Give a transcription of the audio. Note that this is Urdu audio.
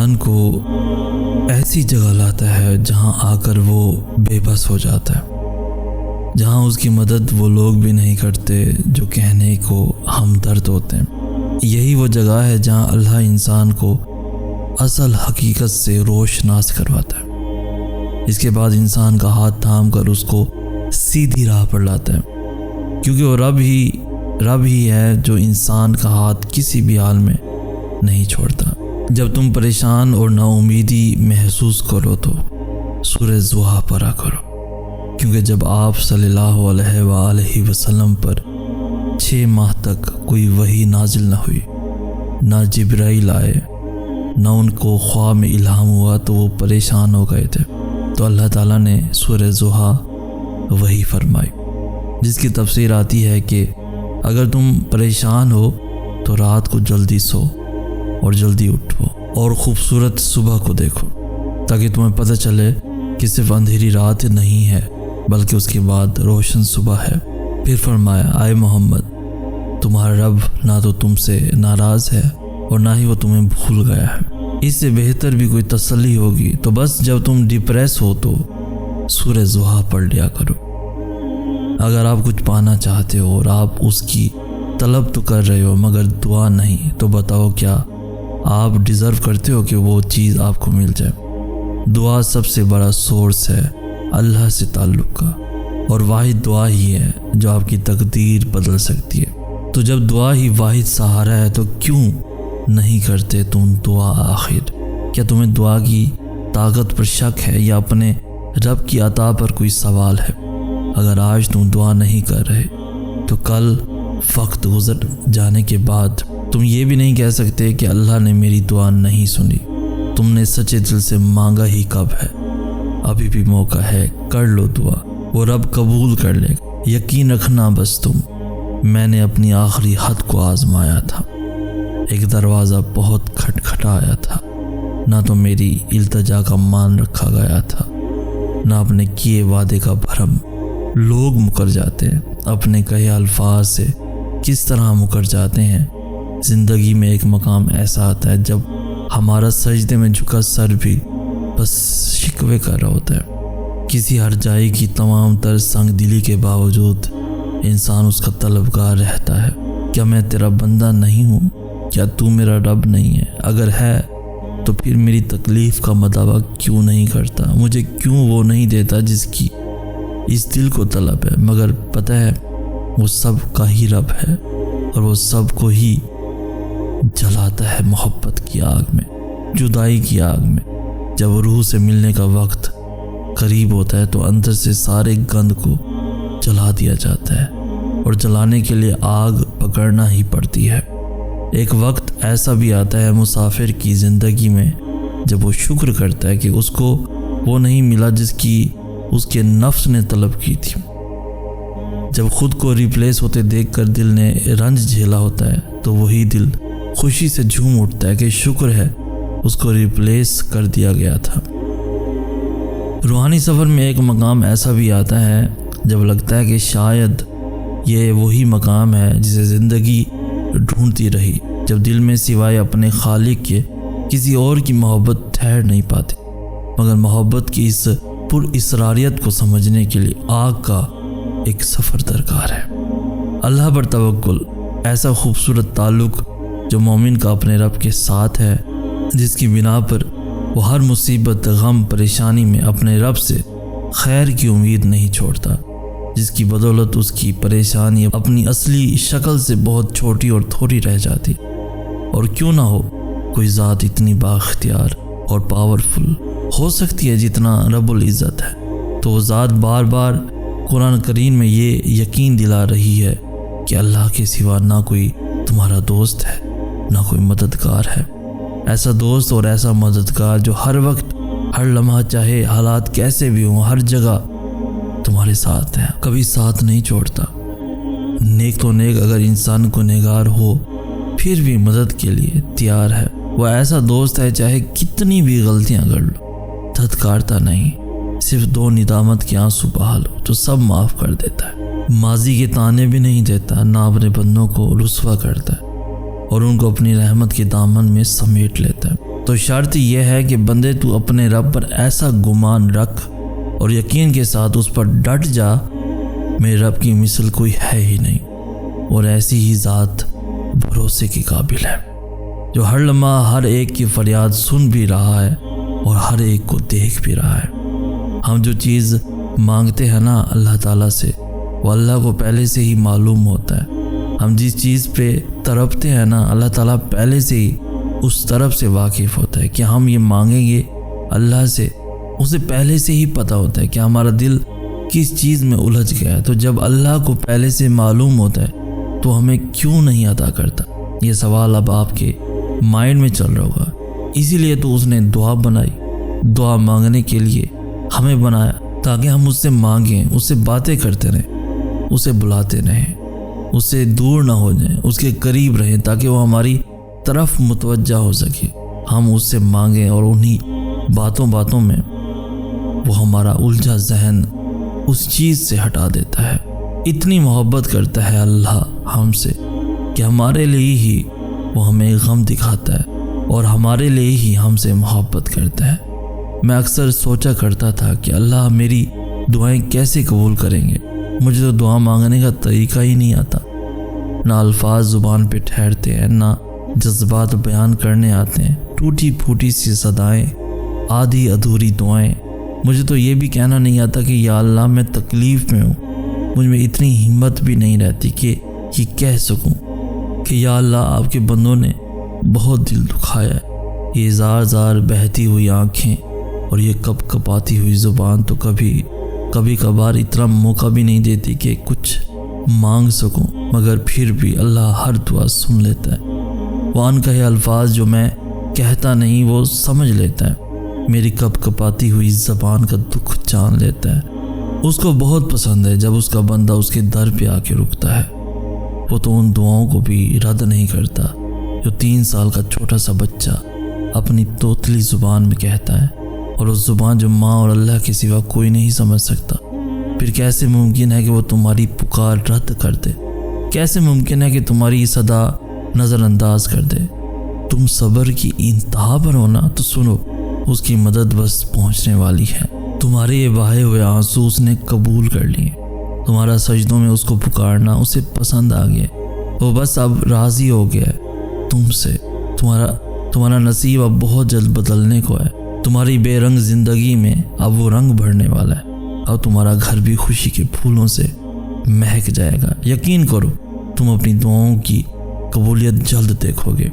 انسان کو ایسی جگہ لاتا ہے جہاں آ کر وہ بے بس ہو جاتا ہے، جہاں اس کی مدد وہ لوگ بھی نہیں کرتے جو کہنے کو ہمدرد ہوتے ہیں۔ یہی وہ جگہ ہے جہاں اللہ انسان کو اصل حقیقت سے روشناس کرواتا ہے۔ اس کے بعد انسان کا ہاتھ تھام کر اس کو سیدھی راہ پر لاتا ہے، کیونکہ وہ رب ہی ہے جو انسان کا ہاتھ کسی بھی حال میں نہیں چھوڑتا۔ جب تم پریشان اور نا امیدی محسوس کرو تو سورہ ضحیٰ پڑھا کرو، کیونکہ جب آپ صلی اللہ علیہ وآلہ وسلم پر 6 ماہ تک کوئی وحی نازل نہ ہوئی، نہ جبرائیل آئے، نہ ان کو خواب میں الہام ہوا، تو وہ پریشان ہو گئے تھے۔ تو اللہ تعالیٰ نے سورہ ضحیٰ وحی فرمائی، جس کی تفسیر آتی ہے کہ اگر تم پریشان ہو تو رات کو جلدی سو اور جلدی اٹھو اور خوبصورت صبح کو دیکھو، تاکہ تمہیں پتہ چلے کہ صرف اندھیری رات نہیں ہے بلکہ اس کے بعد روشن صبح ہے۔ پھر فرمایا، آئے محمد، تمہارا رب نہ تو تم سے ناراض ہے اور نہ ہی وہ تمہیں بھول گیا ہے۔ اس سے بہتر بھی کوئی تسلی ہوگی تو بس جب تم ڈپریس ہو تو سورہ ضحیٰ پڑھ لیا کرو۔ اگر آپ کچھ پانا چاہتے ہو اور آپ اس کی طلب تو کر رہے ہو مگر دعا نہیں، تو بتاؤ کیا آپ ڈیزرو کرتے ہو کہ وہ چیز آپ کو مل جائے؟ دعا سب سے بڑا سورس ہے اللہ سے تعلق کا، اور واحد دعا ہی ہے جو آپ کی تقدیر بدل سکتی ہے۔ تو جب دعا ہی واحد سہارا ہے تو کیوں نہیں کرتے تم دعا آخر؟ کیا تمہیں دعا کی طاقت پر شک ہے یا اپنے رب کی عطا پر کوئی سوال ہے؟ اگر آج تم دعا نہیں کر رہے تو کل وقت گزر جانے کے بعد تم یہ بھی نہیں کہہ سکتے کہ اللہ نے میری دعا نہیں سنی۔ تم نے سچے دل سے مانگا ہی کب ہے؟ ابھی بھی موقع ہے، کر لو دعا، وہ رب قبول کر لے گا۔ یقین رکھنا بس میں نے اپنی آخری حد کو آزمایا تھا۔ ایک دروازہ بہت کھٹکھٹایا تھا، نہ تو میری التجا کا مان رکھا گیا تھا، نہ اپنے کیے وعدے کا بھرم۔ لوگ مکر جاتے ہیں، اپنے کہے الفاظ سے کس طرح مکر جاتے ہیں۔ زندگی میں ایک مقام ایسا آتا ہے جب ہمارا سجدے میں جھکا سر بھی بس شکوے کر رہا ہوتا ہے۔ کسی ہر جائے کی تمام تر سنگ دلی کے باوجود انسان اس کا طلبگار رہتا ہے۔ کیا میں تیرا بندہ نہیں ہوں؟ کیا تو میرا رب نہیں ہے؟ اگر ہے تو پھر میری تکلیف کا مداوع کیوں نہیں کرتا؟ مجھے کیوں وہ نہیں دیتا جس کی اس دل کو طلب ہے؟ مگر پتہ ہے وہ سب کا ہی رب ہے اور وہ سب کو ہی جلاتا ہے محبت کی آگ میں، جدائی کی آگ میں۔ جب روح سے ملنے کا وقت قریب ہوتا ہے تو اندر سے سارے گند کو جلا دیا جاتا ہے، اور جلانے کے لیے آگ پکڑنا ہی پڑتی ہے۔ ایک وقت ایسا بھی آتا ہے مسافر کی زندگی میں جب وہ شکر کرتا ہے کہ اس کو وہ نہیں ملا جس کی اس کے نفس نے طلب کی تھی۔ جب خود کو ریپلیس ہوتے دیکھ کر دل نے رنج جھیلا ہوتا ہے تو وہی دل خوشی سے جھوم اٹھتا ہے کہ شکر ہے اس کو ریپلیس کر دیا گیا تھا۔ روحانی سفر میں ایک مقام ایسا بھی آتا ہے جب لگتا ہے کہ شاید یہ وہی مقام ہے جسے زندگی ڈھونڈتی رہی، جب دل میں سوائے اپنے خالق کے کسی اور کی محبت ٹھہر نہیں پاتی، مگر محبت کی اس پر اسراریت کو سمجھنے کے لیے آگ کا ایک سفر درکار ہے۔ اللہ پر توکل ایسا خوبصورت تعلق جو مومن کا اپنے رب کے ساتھ ہے، جس کی بنا پر وہ ہر مصیبت، غم، پریشانی میں اپنے رب سے خیر کی امید نہیں چھوڑتا، جس کی بدولت اس کی پریشانی اپنی اصلی شکل سے بہت چھوٹی اور تھوڑی رہ جاتی۔ اور کیوں نہ ہو کوئی ذات اتنی بااختیار اور پاورفل ہو سکتی ہے جتنا رب العزت ہے، تو وہ ذات بار بار قرآن کریم میں یہ یقین دلا رہی ہے کہ اللہ کے سوا نہ کوئی تمہارا دوست ہے، نہ کوئی مددگار ہے۔ ایسا دوست اور ایسا مددگار جو ہر وقت، ہر لمحہ، چاہے حالات کیسے بھی ہوں، ہر جگہ تمہارے ساتھ ہے، کبھی ساتھ نہیں چھوڑتا۔ نیک تو نیک اگر انسان کو نگار ہو پھر بھی مدد کے لیے تیار ہے۔ وہ ایسا دوست ہے چاہے کتنی بھی غلطیاں کر لو، دھتکارتا نہیں، صرف 2 ندامت کے آنسو بہا لو تو سب معاف کر دیتا ہے۔ ماضی کے تانے بھی نہیں دیتا، نہ اپنے بندوں کو رسوا کرتا ہے، اور ان کو اپنی رحمت کے دامن میں سمیٹ لیتا ہے۔ تو شرط یہ ہے کہ بندے تو اپنے رب پر ایسا گمان رکھ اور یقین کے ساتھ اس پر ڈٹ جا، میرے رب کی مثل کوئی ہے ہی نہیں، اور ایسی ہی ذات بھروسے کے قابل ہے جو ہر لمحہ ہر ایک کی فریاد سن بھی رہا ہے اور ہر ایک کو دیکھ بھی رہا ہے۔ ہم جو چیز مانگتے ہیں نا اللہ تعالیٰ سے، وہ اللہ کو پہلے سے ہی معلوم ہوتا ہے۔ ہم جس چیز پہ تڑپتے ہیں نا اللہ تعالیٰ پہلے سے ہی اس طرف سے واقف ہوتا ہے کہ ہم یہ مانگیں گے اللہ سے، اسے پہلے سے ہی پتہ ہوتا ہے کہ ہمارا دل کس چیز میں الجھ گیا ہے۔ تو جب اللہ کو پہلے سے معلوم ہوتا ہے تو ہمیں کیوں نہیں عطا کرتا؟ یہ سوال اب آپ کے مائنڈ میں چل رہا ہوگا۔ اسی لیے تو اس نے دعا بنائی، دعا مانگنے کے لیے ہمیں بنایا تاکہ ہم اس سے مانگیں، اس سے باتیں کرتے رہیں، اسے بلاتے رہیں، اس سے دور نہ ہو جائیں، اس کے قریب رہیں تاکہ وہ ہماری طرف متوجہ ہو سکے۔ ہم اس سے مانگیں اور انہی باتوں میں وہ ہمارا الجھا ذہن اس چیز سے ہٹا دیتا ہے۔ اتنی محبت کرتا ہے اللہ ہم سے کہ ہمارے لیے ہی وہ ہمیں غم دکھاتا ہے اور ہمارے لیے ہی ہم سے محبت کرتا ہے۔ میں اکثر سوچا کرتا تھا کہ اللہ میری دعائیں کیسے قبول کریں گے؟ مجھے تو دعا مانگنے کا طریقہ ہی نہیں آتا، نہ الفاظ زبان پہ ٹھہرتے ہیں، نہ جذبات بیان کرنے آتے ہیں، ٹوٹی پھوٹی سی صدائیں، آدھی ادھوری دعائیں۔ مجھے تو یہ بھی کہنا نہیں آتا کہ یا اللہ میں تکلیف میں ہوں، مجھ میں اتنی ہمت بھی نہیں رہتی کہ یہ کہہ سکوں کہ یا اللہ آپ کے بندوں نے بہت دل دکھایا ہے۔ یہ زار زار بہتی ہوئی آنکھیں اور یہ کپ کپاتی ہوئی زبان تو کبھی کبھار اتنا موقع بھی نہیں دیتی کہ کچھ مانگ سکوں، مگر پھر بھی اللہ ہر دعا سن لیتا ہے۔ وہ انکہے الفاظ جو میں کہتا نہیں وہ سمجھ لیتا ہے، میری کپ کپاتی ہوئی زبان کا دکھ جان لیتا ہے۔ اس کو بہت پسند ہے جب اس کا بندہ اس کے در پہ آ کے رکتا ہے۔ وہ تو ان دعاؤں کو بھی رد نہیں کرتا جو 3 سال کا چھوٹا سا بچہ اپنی توتلی زبان میں کہتا ہے، اور اس زبان جو ماں اور اللہ کے سوا کوئی نہیں سمجھ سکتا۔ پھر کیسے ممکن ہے کہ وہ تمہاری پکار رد کر دے؟ کیسے ممکن ہے کہ تمہاری صدا نظر انداز کر دے؟ تم صبر کی انتہا پر ہونا تو سنو، اس کی مدد بس پہنچنے والی ہے۔ تمہارے یہ بہائے ہوئے آنسو اس نے قبول کر لیے، تمہارا سجدوں میں اس کو پکارنا اسے پسند آ گیا، وہ بس اب راضی ہو گیا ہے تم سے۔ تمہارا نصیب اب بہت جلد بدلنے کو ہے، تمہاری بے رنگ زندگی میں اب وہ رنگ بھرنے والا ہے، اب تمہارا گھر بھی خوشی کے پھولوں سے مہک جائے گا۔ یقین کرو تم اپنی دعاؤں کی قبولیت جلد دیکھو گے۔